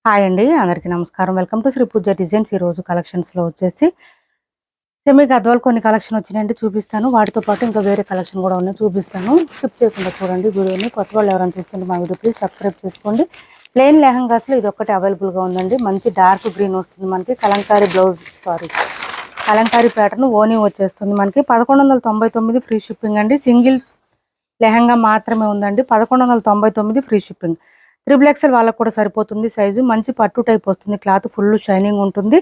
Hi అండి, అందరికీ నమస్కారం. Welcome to Shri Pooja designs. ఈరోజు కలెక్షన్స్లో వచ్చేసి సెమీ గద్వాల్ కొన్ని కలెక్షన్ వచ్చినాయండి, చూపిస్తాను. వాటితో పాటు ఇంకా వేరే కలెక్షన్ కూడా ఉన్నాయి, చూపిస్తాను. స్కిప్ చేయకుండా చూడండి వీడియోని. కొత్త వాళ్ళు ఎవరైనా చూస్తుంటే మా వీడియో ప్లీజ్ సబ్స్క్రైబ్ చేసుకోండి. ప్లెయిన్ లెహంగాస్లో ఇది ఒక్కటి అవైలబుల్గా ఉందండి. మంచి డార్క్ గ్రీన్ వస్తుంది మనకి. కలంకారీ బ్లౌజ్, కలంకారీ ప్యాటర్న్ ఓనీ వచ్చేస్తుంది మనకి. 1199 ఫ్రీ షిప్పింగ్ అండి. సింగిల్ లెహంగా మాత్రమే ఉందండి. 1199 ఫ్రీ షిప్పింగ్. XXL వాళ్ళకు కూడా సరిపోతుంది సైజు. మంచి పట్టు టైప్ వస్తుంది. క్లాత్ ఫుల్ షైనింగ్ ఉంటుంది.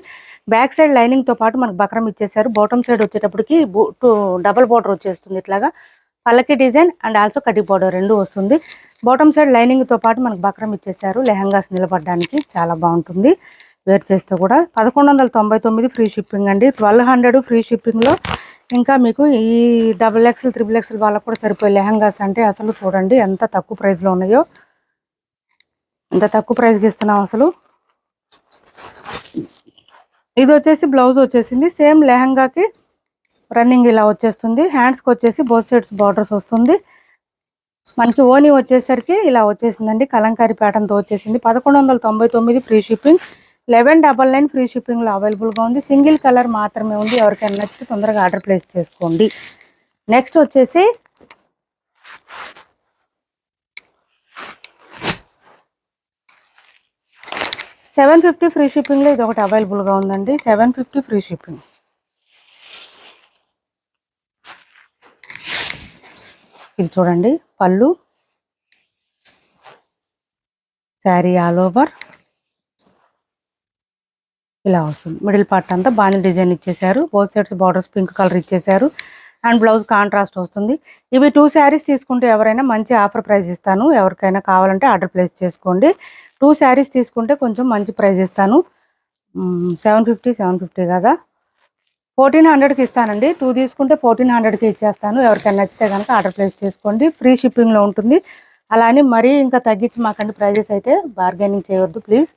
బ్యాక్ సైడ్ లైనింగ్తో పాటు మనకు బక్రం ఇచ్చేసారు. బాటమ్ సైడ్ వచ్చేటప్పటికి డబల్ బార్డర్ వచ్చేస్తుంది. ఇట్లాగా పల్లకి డిజైన్ అండ్ ఆల్సో కటి బార్డర్ రెండు వస్తుంది. బాటమ్ సైడ్ లైనింగ్తో పాటు మనకు బక్రం ఇచ్చేసారు. లెహంగాస్ నిలబడడానికి చాలా బాగుంటుంది. వేర్ చేస్తే కూడా 1199 ఫ్రీ షిప్పింగ్ అండి. 1200 ఫ్రీ షిప్పింగ్లో ఇంకా మీకు ఈ XXL XXL వాళ్ళకు కూడా సరిపోయే లెహంగాస్ అంటే అసలు చూడండి ఎంత తక్కువ ప్రైస్లో ఉన్నాయో. ఎంత తక్కువ ప్రైస్కి ఇస్తున్నాం అసలు. ఇది వచ్చేసి బ్లౌజ్ వచ్చేసింది. సేమ్ లెహంగాకి రన్నింగ్ ఇలా వచ్చేస్తుంది. హ్యాండ్స్కి వచ్చేసి బోత్ సైడ్స్ బార్డర్స్ వస్తుంది. మనకి ఓనీ వచ్చేసరికి ఇలా వచ్చేసిందండి. కలంకారీ ప్యాటర్న్తో వచ్చేసింది. 1199 ఫ్రీ షిప్పింగ్. 1199 ఫ్రీ షిప్పింగ్లో అవైలబుల్గా ఉంది. సింగిల్ కలర్ మాత్రమే ఉంది. ఎవరికైనా నచ్చితే తొందరగా ఆర్డర్ ప్లేస్ చేసుకోండి. నెక్స్ట్ వచ్చేసి $750 ఫ్రీ షిప్పింగ్లో ఇది ఒకటి అవైలబుల్గా ఉందండి. $750 ఫ్రీ షిప్పింగ్. ఇది చూడండి పళ్ళు, శారీ ఆల్ ఓవర్ ఇలా వస్తుంది. మిడిల్ పార్ట్ అంతా బాగా డిజైన్ ఇచ్చేసారు. Both sides borders pink colour ఇచ్చేసారు. అండ్ బ్లౌజ్ కాంట్రాస్ట్ వస్తుంది. ఇవి 2 శారీస్ తీసుకుంటే ఎవరైనా మంచి ఆఫర్ ప్రైస్ ఇస్తాను. ఎవరికైనా కావాలంటే ఆర్డర్ ప్లేస్ చేసుకోండి. 2 శారీస్ తీసుకుంటే కొంచెం మంచి ప్రైస్ ఇస్తాను. 750 కదా, 1400కి ఇస్తానండి. 2 తీసుకుంటే 1400కి ఇచ్చేస్తాను. ఎవరికైనా నచ్చితే కనుక ఆర్డర్ ప్లేస్ చేసుకోండి. ఫ్రీ షిప్పింగ్లో ఉంటుంది. అలా అని మరీ ఇంకా తగ్గించి మాకండి ప్రైజెస్ అయితే బార్గెనింగ్ చేయవద్దు ప్లీజ్.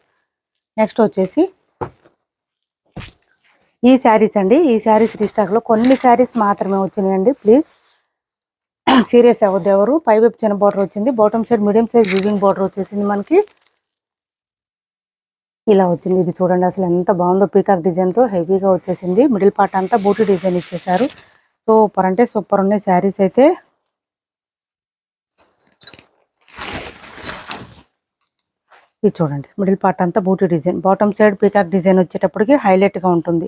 నెక్స్ట్ వచ్చేసి ఈ శారీస్ అండి. ఈ శారీస్ రీస్టాక్లో కొన్ని శారీస్ మాత్రమే వచ్చినాయండి. ప్లీజ్ సీరియస్ అవ్వద్దు ఎవరు. పైవైపు చిన్న బార్డర్ వచ్చింది. Bottom side medium size weaving border వచ్చేసింది మనకి. ఇలా వచ్చింది. ఇది చూడండి అసలు ఎంత బాగుందో. పీకాక్ డిజైన్తో హెవీగా వచ్చేసింది. మిడిల్ పార్ట్ అంతా బూటీ డిజైన్ ఇచ్చేసారు. సూపర్ అంటే సూపర్ ఉన్నాయి శారీస్ అయితే. ఇది చూడండి మిడిల్ పార్ట్ అంతా booti design, bottom side peacock design వచ్చేటప్పటికి హైలైట్గా ఉంటుంది.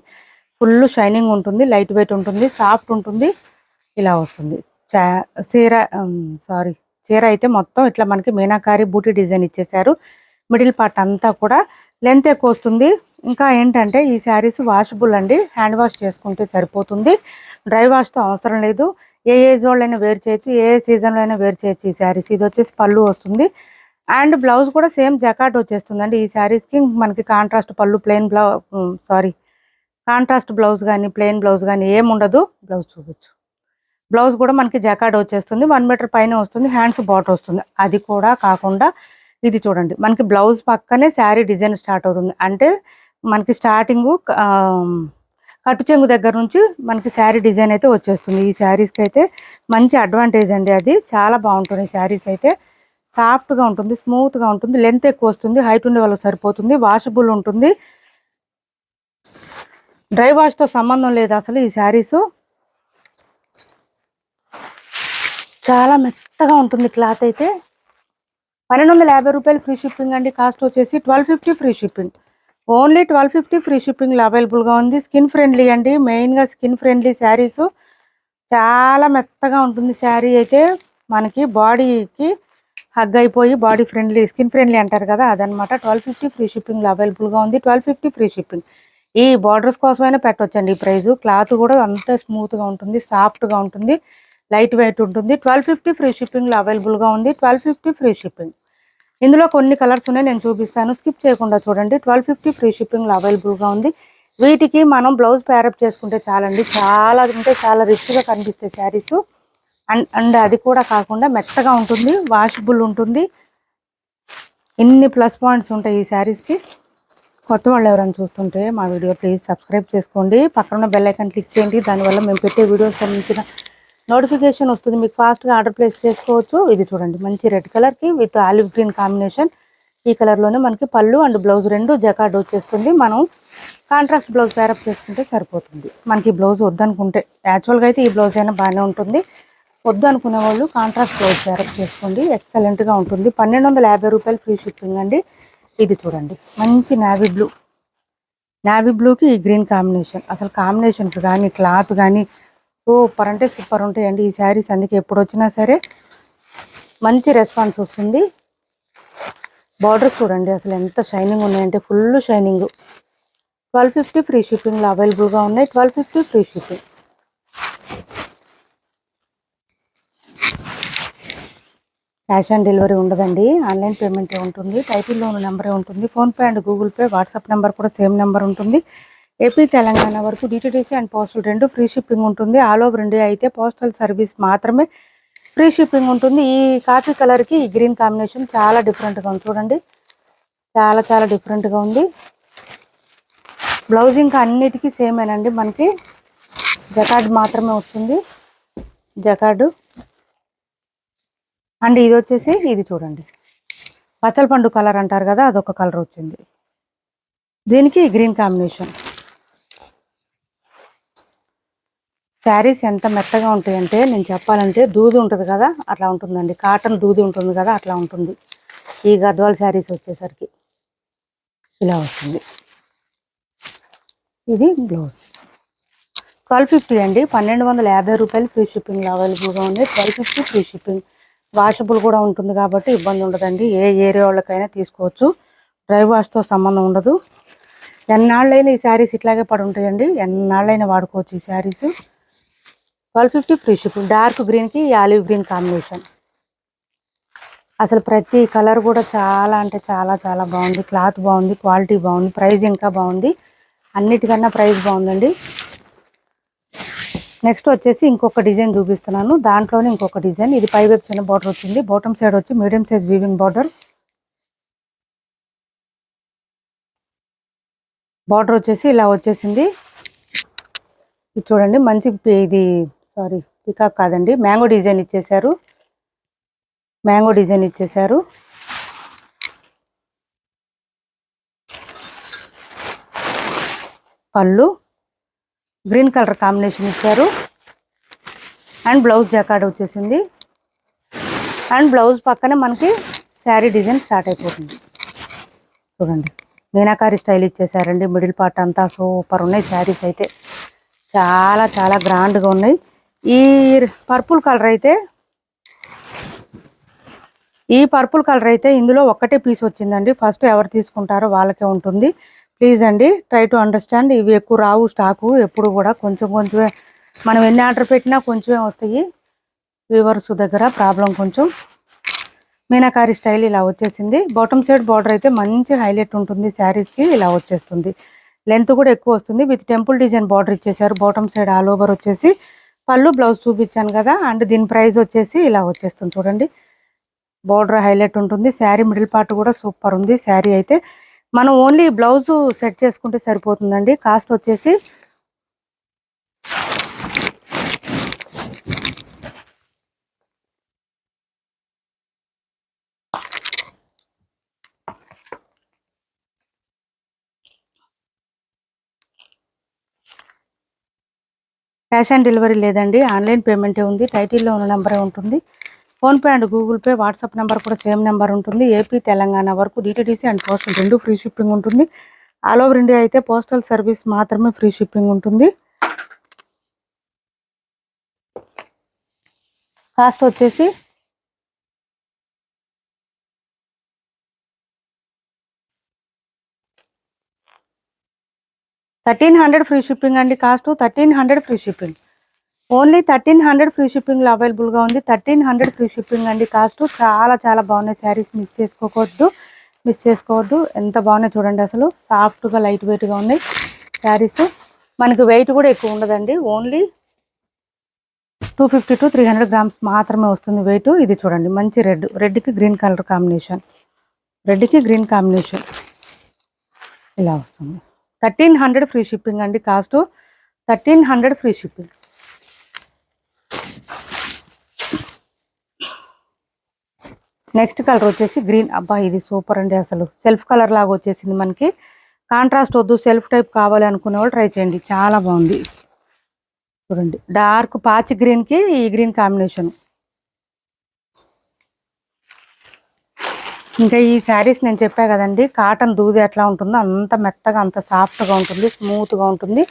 ఫుల్ షైనింగ్ ఉంటుంది, లైట్ వెయిట్ ఉంటుంది, సాఫ్ట్ ఉంటుంది. ఇలా వస్తుంది. చీర అయితే మొత్తం ఇట్లా మనకి మీనాకారి బూటీ డిజైన్ ఇచ్చేసారు. మిడిల్ పార్ట్ అంతా కూడా లెంత్ ఎక్కువ వస్తుంది. ఇంకా ఏంటంటే ఈ శారీస్ వాషబుల్ అండి. హ్యాండ్ వాష్ చేసుకుంటే సరిపోతుంది. డ్రై వాష్తో అవసరం లేదు. ఏ ఏజ్ వాళ్ళైనా వేర్ చేయొచ్చు, ఏ సీజన్లో అయినా వేర్ చేయొచ్చు ఈ శారీస్. ఇది వచ్చేసి పళ్ళు వస్తుంది. అండ్ బ్లౌజ్ కూడా సేమ్ జకాట్ వచ్చేస్తుందండి. ఈ శారీస్కి మనకి కాంట్రాస్ట్ పళ్ళు, కాంట్రాస్ట్ బ్లౌజ్ కానీ ప్లెయిన్ బ్లౌజ్ కానీ ఏముండదు. బ్లౌజ్ చూపించు. బ్లౌజ్ కూడా మనకి జకాట్ వచ్చేస్తుంది. 1 మీటర్ పైన వస్తుంది. హ్యాండ్స్ బాట్ వస్తుంది. అది కూడా కాకుండా ఇది చూడండి మనకి బ్లౌజ్ పక్కనే శారీ డిజైన్ స్టార్ట్ అవుతుంది. అంటే మనకి స్టార్టింగు కట్టు చెంగు దగ్గర నుంచి మనకి శారీ డిజైన్ అయితే వచ్చేస్తుంది. ఈ శారీస్కి అయితే మంచి అడ్వాంటేజ్ అండి. అది చాలా బాగుంటుంది. శారీస్ అయితే సాఫ్ట్గా ఉంటుంది, స్మూత్గా ఉంటుంది, లెంత్ ఎక్కువ వస్తుంది. హైట్ ఉండే వాళ్ళకి సరిపోతుంది. వాషబుల్ ఉంటుంది. డ్రై వాష్తో సంబంధం లేదు అసలు. ఈ శారీసు చాలా మెత్తగా ఉంటుంది. క్లాత్ అయితే 1250 రూపాయలు ఫ్రీ షిప్పింగ్ అండి. కాస్ట్ వచ్చేసి 1250 ఫ్రీ షిప్పింగ్. ఓన్లీ 1250 ఫ్రీ షిప్పింగ్లో అవైలబుల్గా ఉంది. స్కిన్ ఫ్రెండ్లీ అండి. మెయిన్గా స్కిన్ ఫ్రెండ్లీ శారీసు. చాలా మెత్తగా ఉంటుంది శారీ అయితే. మనకి బాడీకి హగ్ అయిపోయి బాడీ ఫ్రెండ్లీ, స్కిన్ ఫ్రెండ్లీ అంటారు కదా, అదనమాట. 1250 ఫ్రీ షిప్పింగ్లో అవైలబుల్గా ఉంది. 1250 ఫ్రీ షిప్పింగ్. ఈ బార్డర్స్ కోసమైనా పెట్టవచ్చండి ఈ ప్రైజు. క్లాత్ కూడా అంత స్మూత్గా ఉంటుంది, సాఫ్ట్గా ఉంటుంది, లైట్ వెయిట్ ఉంటుంది. 1250 ఫ్రీ షిప్పింగ్లో అవైలబుల్గా ఉంది. 1250 ఫ్రీ షిప్పింగ్. ఇందులో కొన్ని కలర్స్ ఉన్నాయి, నేను చూపిస్తాను. స్కిప్ చేయకుండా చూడండి. 1250 ఫ్రీ షిప్పింగ్లో అవైలబుల్గా ఉంది. వీటికి మనం బ్లౌజ్ ప్యారప్ చేసుకుంటే చాలండి. చాలా అంటే చాలా రిచ్గా కనిపిస్తాయి శారీస్. అండ్ అది కూడా కాకుండా మెత్తగా ఉంటుంది, వాషబుల్ ఉంటుంది. ఇన్ని ప్లస్ పాయింట్స్ ఉంటాయి ఈ శారీస్కి. కొత్త వాళ్ళు ఎవరైనా చూస్తుంటే మా వీడియో ప్లీజ్ సబ్స్క్రైబ్ చేసుకోండి. పక్కన బెల్ ఐకాన్ క్లిక్ చేయండి. దానివల్ల మేము పెట్టే వీడియోస్ సంబంధించిన నోటిఫికేషన్ వస్తుంది. మీకు ఫాస్ట్గా ఆర్డర్ ప్లేస్ చేసుకోవచ్చు. ఇది చూడండి మంచి రెడ్ కలర్కి విత్ ఆలివ్ గ్రీన్ కాంబినేషన్. ఈ కలర్లోనే మనకి పళ్ళు అండ్ బ్లౌజ్ రెండు జకార్డ్ వచ్చేస్తుంది. మనం కాంట్రాస్ట్ బ్లౌజ్ పేరప్ చేసుకుంటే సరిపోతుంది. మనకి బ్లౌజ్ వద్దనుకుంటే, యాక్చువల్గా అయితే ఈ బ్లౌజ్ అయినా బాగానే ఉంటుంది. వద్దు అనుకునే వాళ్ళు కాంట్రాస్ట్ బ్లౌజ్ పేరప్ చేసుకోండి, ఎక్సలెంట్గా ఉంటుంది. 1250 రూపాయలు ఫ్రీ షిప్పింగ్ అండి. ఇది చూడండి, మంచి నావీ బ్లూకి ఈ గ్రీన్ కాంబినేషన్. అసలు కాంబినేషన్స్ కానీ క్లాత్ కానీ సూపర్ అంటే సూపర్ ఉంటాయండి ఈ శారీస్. అందుకే ఎప్పుడు వచ్చినా సరే మంచి రెస్పాన్స్ వస్తుంది. బార్డర్స్ చూడండి అసలు ఎంత షైనింగ్ ఉన్నాయంటే ఫుల్ షైనింగ్. 1250 ఫ్రీ షిప్పింగ్లో అవైలబుల్గా ఉన్నాయి. 1250 free shipping. Cash on delivery ఉండదండి, ఆన్లైన్ పేమెంటే ఉంటుంది. టైటిల్లో ఉన్న నెంబరే ఉంటుంది. PhonePe and Google Pay, WhatsApp number కూడా సేమ్ నెంబర్ ఉంటుంది. ఏపీ తెలంగాణ వరకు డిటిడిసి అండ్ పోస్టల్ రెండు ఫ్రీ షిప్పింగ్ ఉంటుంది. ఆల్ ఓవర్ ఇండియా అయితే పోస్టల్ సర్వీస్ మాత్రమే ఫ్రీ షిప్పింగ్ ఉంటుంది. ఈ కాఫీ కలర్కి ఈ గ్రీన్ కాంబినేషన్ చాలా డిఫరెంట్గా ఉంది చూడండి, చాలా చాలా డిఫరెంట్గా ఉంది. బ్లౌజ్ ఇంకా అన్నిటికీ సేమేనండి, మనకి జకార్డ్ మాత్రమే వస్తుంది. జకార్డు అండ్ ఇది వచ్చేసి ఇది చూడండి, పచ్చల పండు కలర్ అంటారు కదా, అదొక కలర్ వచ్చింది. దీనికి గ్రీన్ కాంబినేషన్. శారీస్ ఎంత మెత్తగా ఉంటాయంటే నేను చెప్పాలంటే, దూది ఉంటుంది కదా అట్లా ఉంటుందండి. కాటన్ దూది ఉంటుంది కదా అట్లా ఉంటుంది. ఈ గద్వాల్ శారీస్ వచ్చేసరికి ఇలా వస్తుంది. ఇది బ్లౌజ్. 1250 అండి, 1250 రూపాయలు ఫ్రీ షిప్పింగ్లో అవైలబుల్గా ఉంది. 1250 ఫ్రీ షిప్పింగ్. వాషబుల్ కూడా ఉంటుంది కాబట్టి ఇబ్బంది ఉండదండి. ఏ ఏరియా వాళ్ళకైనా తీసుకోవచ్చు, డ్రై వాష్తో సంబంధం ఉండదు. ఎన్నాళ్ళైనా ఈ శారీస్ ఇట్లాగే పడి ఉంటాయండి, ఎన్నాళ్ళైనా వాడుకోవచ్చు ఈ శారీస్. 1250 free shipping. డార్క్ గ్రీన్కి ఆలివ్ గ్రీన్ కాంబినేషన్. అసలు ప్రతి కలర్ కూడా చాలా అంటే చాలా చాలా బాగుంది. క్లాత్ బాగుంది, క్వాలిటీ బాగుంది, ప్రైస్ ఇంకా బాగుంది. అన్నిటికన్నా ప్రైస్ బాగుందండి. నెక్స్ట్ వచ్చేసి ఇంకొక డిజైన్ చూపిస్తున్నాను, దాంట్లోనే ఇంకొక డిజైన్. ఇది పై వైపు చిన్న బార్డర్ వచ్చింది, బాటమ్ సైడ్ వచ్చి medium size weaving border. Border వచ్చేసి ఇలా వచ్చేసింది. ఇది చూడండి మంచి ఇది పికాక్ కాదండి, మ్యాంగో డిజైన్ ఇచ్చేసారు. మ్యాంగో డిజైన్ ఇచ్చేసారు. పళ్ళు గ్రీన్ కలర్ కాంబినేషన్ ఇచ్చారు. అండ్ బ్లౌజ్ జకార్డ్ వచ్చేసింది. అండ్ బ్లౌజ్ పక్కనే మనకి శారీ డిజైన్ స్టార్ట్ అయిపోతుంది. చూడండి మీనాకారి స్టైల్ ఇచ్చేసారండి. మిడిల్ పార్ట్ అంతా సూపర్ ఉన్నాయి శారీస్ అయితే, చాలా చాలా గ్రాండ్గా ఉన్నాయి. ఈ పర్పుల్ కలర్ అయితే ఇందులో ఒక్కటే పీస్ వచ్చిందండి. ఫస్ట్ ఎవరు తీసుకుంటారో వాళ్ళకే ఉంటుంది. ప్లీజ్ అండి, ట్రై టు అండర్స్టాండ్. ఇవి ఎక్కువ రావు స్టాకు, ఎప్పుడు కూడా కొంచెం కొంచెమే. మనం ఎన్ని ఆర్డర్ పెట్టినా కొంచెమే వస్తాయి. వ్యూవర్స్ దగ్గర ప్రాబ్లం కొంచెం. మీనాకారి స్టైల్ ఇలా వచ్చేసింది. బాటమ్ సైడ్ బార్డర్ అయితే మంచి హైలైట్ ఉంటుంది శారీస్కి, ఇలా వచ్చేస్తుంది. లెంత్ కూడా ఎక్కువ వస్తుంది. విత్ టెంపుల్ డిజైన్ బార్డర్ ఇచ్చేసారు. బాటమ్ సైడ్ ఆల్ ఓవర్ వచ్చేసి పళ్ళు బ్లౌజ్ చూపించాను కదా, అండ్ దీని ప్రైస్ వచ్చేసి ఇలా వచ్చేస్తుంది. చూడండి బార్డర్ హైలైట్ ఉంటుంది. శారీ మిడిల్ పార్ట్ కూడా సూపర్ ఉంది. శారీ అయితే మనం ఓన్లీ బ్లౌజు సెట్ చేసుకుంటే సరిపోతుందండి. కాస్ట్ వచ్చేసి క్యాష్ ఆన్ డెలివరీ లేదండి, ఆన్లైన్ పేమెంటే ఉంది. టైటిల్లో ఉన్న నెంబరే ఉంటుంది. PhonePe and Google Pay, WhatsApp number కూడా సేమ్ నెంబర్ ఉంటుంది. ఏపీ తెలంగాణ వరకు డిటిడిసి అండ్ పోస్టల్ రెండు ఫ్రీ షిప్పింగ్ ఉంటుంది. ఆల్ ఓవర్ ఇండియా అయితే పోస్టల్ సర్వీస్ మాత్రమే ఫ్రీ షిప్పింగ్ ఉంటుంది. కాస్ట్ వచ్చేసి $1300 ఫ్రీ షిప్పింగ్ అండి. Cost $1300 free shipping. Only $1300 free షిప్పింగ్లో అవైలబుల్గా ఉంది. 1300 ఫ్రీ షిప్పింగ్ అండి. కాస్ట్ చాలా చాలా బాగున్నాయి శారీస్, మిస్ చేసుకోవద్దు. ఎంత బాగున్నాయి చూడండి, అసలు సాఫ్ట్గా లైట్ వెయిట్గా ఉన్నాయి శారీస్. మనకి వెయిట్ కూడా ఎక్కువ ఉండదండి, ఓన్లీ 250 to 300 గ్రామ్స్ మాత్రమే వస్తుంది వెయిట్. ఇది చూడండి మంచి రెడ్కి గ్రీన్ కలర్ కాంబినేషన్, ఇలా వస్తుంది. 1300 ఫ్రీ షిప్పింగ్ అండి. Cost 1300 free shipping. Next colour వచ్చేసి గ్రీన్. అబ్బా ఇది సూపర్ అండి, అసలు సెల్ఫ్ కలర్ లాగా వచ్చేసింది మనకి. కాంట్రాస్ట్ వద్దు సెల్ఫ్ టైప్ కావాలి అనుకునే వాళ్ళు ట్రై చేయండి, చాలా బాగుంది. చూడండి డార్క్ పాచి గ్రీన్కి ఈ గ్రీన్ కాంబినేషన్. ఇంకా ఈ శారీస్ నేను చెప్పా కదండి, కాటన్ దూది ఎట్లా ఉంటుందో అంత మెత్తగా అంత సాఫ్ట్గా ఉంటుంది, స్మూత్గా ఉంటుంది.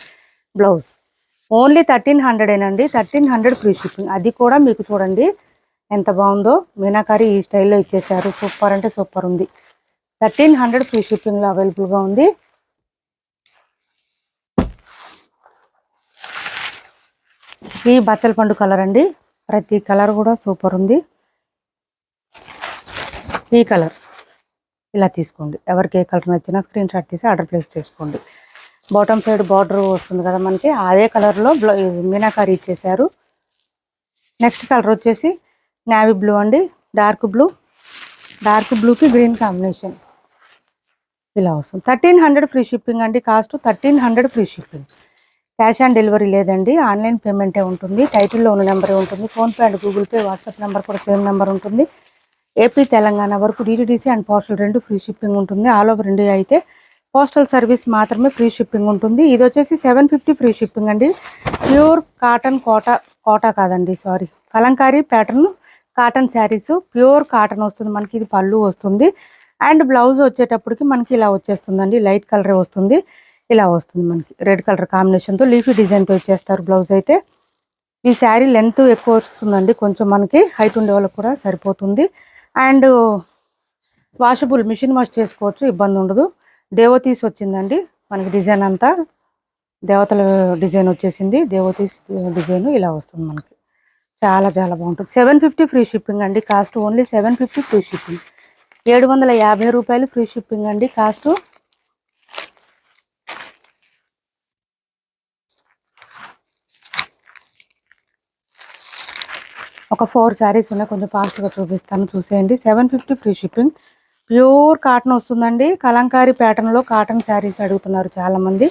Blouse only 1300 1300 free shipping. అది కూడా మీకు చూడండి ఎంత బాగుందో, మీనాకారి ఈ స్టైల్లో ఇచ్చేసారు. సూపర్ అంటే సూపర్ ఉంది. 1300 ఫ్రీ షిప్పింగ్లో అవైలబుల్గా ఉంది. ఈ బచ్చల పండు కలర్ అండి, ప్రతి కలర్ కూడా సూపర్ ఉంది. ఈ కలర్ ఇలా తీసుకోండి, ఎవరికి ఏ కలర్ నచ్చినా స్క్రీన్ షాట్ తీసి ఆర్డర్ ప్లేస్ చేసుకోండి. బాటమ్ సైడ్ బార్డర్ వస్తుంది కదా మనకి, అదే కలర్లో మీనాకారి ఇచ్చేసారు. నెక్స్ట్ కలర్ వచ్చేసి నేవీ బ్లూ అండి, డార్క్ బ్లూకి గ్రీన్ కాంబినేషన్ ఇలా వస్తుంది. 1300 ఫ్రీ షిప్పింగ్ అండి, cost 1300 free shipping. Cash on delivery లేదండి, ఆన్లైన్ పేమెంటే ఉంటుంది. టైటిల్లో ఉన్న నెంబరే ఉంటుంది. PhonePe and Google Pay, WhatsApp number కూడా సేమ్ నెంబర్ ఉంటుంది. ఏపీ తెలంగాణ వరకు DTDC and postal 2 free shipping ఉంటుంది. ఆల్ ఓవర్ ఇండియా అయితే పోస్టల్ సర్వీస్ మాత్రమే ఫ్రీ షిప్పింగ్ ఉంటుంది. ఇది వచ్చేసి 750 ఫ్రీ షిప్పింగ్ అండి. ప్యూర్ కాటన్ కోటా కాదండి, sorry, Kalamkari pattern cotton saris, pure cotton వస్తుంది మనకి. ఇది పళ్ళు వస్తుంది అండ్ బ్లౌజ్ వచ్చేటప్పటికి మనకి ఇలా వచ్చేస్తుందండి, లైట్ కలరే వస్తుంది. ఇలా వస్తుంది మనకి రెడ్ కలర్ కాంబినేషన్తో లీఫీ డిజైన్తో ఇచ్చేస్తారు. బ్లౌజ్ అయితే ఈ శారీ లెంత్ ఎక్కువ వస్తుందండి, కొంచెం మనకి హైట్ ఉండే వాళ్ళకి కూడా సరిపోతుంది. అండ్ వాషబుల్, మిషన్ వాష్ చేసుకోవచ్చు, ఇబ్బంది ఉండదు. దేవతీస్ వచ్చిందండి మనకి, డిజైన్ అంతా దేవతల డిజైన్ వచ్చేసింది. దేవతీస్ డిజైన్ ఇలా వస్తుంది మనకి, చాలా చాలా బాగుంటుంది. 750 ఫ్రీ షిప్పింగ్ అండి, కాస్ట్ ఓన్లీ 750 ఫ్రీ షిప్పింగ్. 750 రూపాయలు ఫ్రీ షిప్పింగ్ అండి, కాస్ట్. ఒక 4 శారీస్ ఉన్నాయి, కొంచెం ఫాస్ట్గా చూపిస్తాను, చూసేయండి. 750 ఫ్రీ షిప్పింగ్. ప్యూర్ కాటన్ వస్తుందండి, కలంకారీ ప్యాటర్న్లో కాటన్ శారీస్ అడుగుతున్నారు చాలామంది.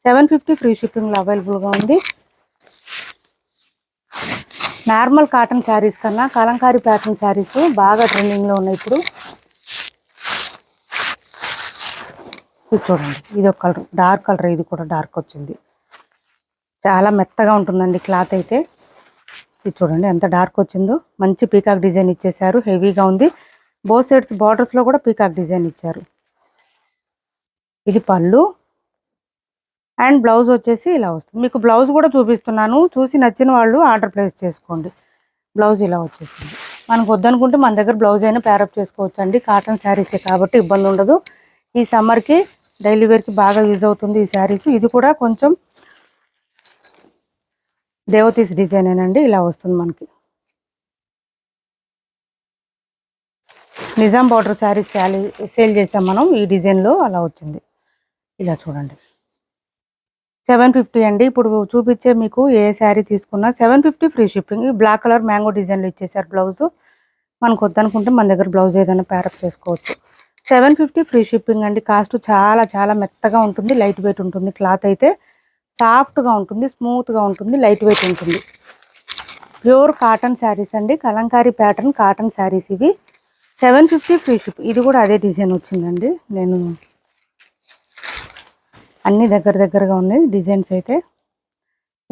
750 ఫ్రీ షిప్పింగ్లో అవైలబుల్గా ఉంది. నార్మల్ కాటన్ శారీస్ కన్నా కలంకారీ ప్యాటర్న్ శారీస్ బాగా ట్రెండింగ్లో ఉన్నాయి ఇప్పుడు. ఇది చూడండి, ఇది ఒక కలర్, డార్క్ కలర్, ఇది కూడా డార్క్ వచ్చింది. చాలా మెత్తగా ఉంటుందండి క్లాత్ అయితే. ఇది చూడండి ఎంత డార్క్ వచ్చిందో, మంచి పీకాక్ డిజైన్ ఇచ్చేసారు, హెవీగా ఉంది. బోత్ సైడ్స్ బార్డర్స్లో కూడా పీకాక్ డిజైన్ ఇచ్చారు. ఇది పళ్ళు అండ్ బ్లౌజ్ వచ్చేసి ఇలా వస్తుంది. మీకు బ్లౌజ్ కూడా చూపిస్తున్నాను, చూసి నచ్చిన వాళ్ళు ఆర్డర్ ప్లేస్ చేసుకోండి. బ్లౌజ్ ఇలా వచ్చేసింది. మనకు వద్దనుకుంటే మన దగ్గర బ్లౌజ్ అయినా ప్యారప్ చేసుకోవచ్చు అండి, కాటన్ శారీసే కాబట్టి ఇబ్బంది ఉండదు. ఈ సమ్మర్కి డైలీ వేర్కి బాగా యూజ్ అవుతుంది ఈ శారీస్. ఇది కూడా కొంచెం దేవతీస్ డిజైన్ ఏనండి, ఇలా వస్తుంది మనకి. నిజాం బార్డర్ శారీస్ సేల్ చేసాం మనం ఈ డిజైన్లో, అలా వచ్చింది. ఇలా చూడండి 750 అండి. ఇప్పుడు చూపించే మీకు ఏ శారీ తీసుకున్నా 750 free shipping. Black colour mango డిజైన్లో ఇచ్చేసారు బ్లౌజ్. మనకు వద్దనుకుంటే మన దగ్గర బ్లౌజ్ ఏదైనా ప్యారప్ చేసుకోవచ్చు. 750 ఫ్రీ షిప్పింగ్ అండి, కాస్ట్. చాలా చాలా మెత్తగా ఉంటుంది, లైట్ వెయిట్ ఉంటుంది. క్లాత్ అయితే సాఫ్ట్గా ఉంటుంది, స్మూత్గా ఉంటుంది, లైట్ వెయిట్ ఉంటుంది. ప్యూర్ కాటన్ శారీస్ అండి, కలంకారీ ప్యాటర్న్ కాటన్ శారీస్ ఇవి. 750 ఫ్రీ షిప్. ఇది కూడా అదే డిజైన్ వచ్చిందండి, నేను అన్ని దగ్గరగా ఉన్నాయి డిజైన్స్ అయితే.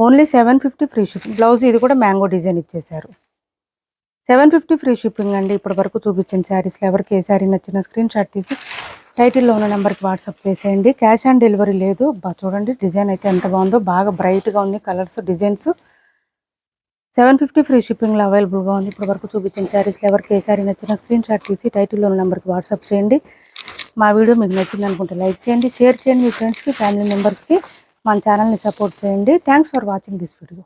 Only 750 free shipping. బ్లౌజ్ ఇది కూడా మ్యాంగో డిజైన్ ఇచ్చేసారు. 750 ఫ్రీ షిప్పింగ్ అండి. ఇప్పటి వరకు చూపించిన శారీస్లో ఎవరికి ఏ శారీ నచ్చిన స్క్రీన్ షాట్ తీసి టైటిల్లో ఉన్న నెంబర్కి వాట్సాప్ చేసేయండి. క్యాష్ ఆన్ డెలివరీ లేదు. చూడండి డిజైన్ అయితే ఎంత బాగుందో, బాగా బ్రైట్గా ఉంది కలర్స్, డిజైన్స్. 750 ఫ్రీ షిప్పింగ్లో అవైలబుల్గా ఉంది. ఇప్పటి వరకు చూపించిన శారీస్లో ఎవరికి ఏ శారీ నచ్చిన స్క్రీన్ షాట్ తీసి టైటిల్లో ఉన్న నెంబర్కి వాట్సాప్ చేయండి. మా వీడియో మీకు నచ్చింది అనుకుంటే లైక్ చేయండి, షేర్ చేయండి మీ ఫ్రెండ్స్కి, ఫ్యామిలీ మెంబర్స్కి. మన ఛానల్ని సపోర్ట్ చేయండి. Thanks for watching this video.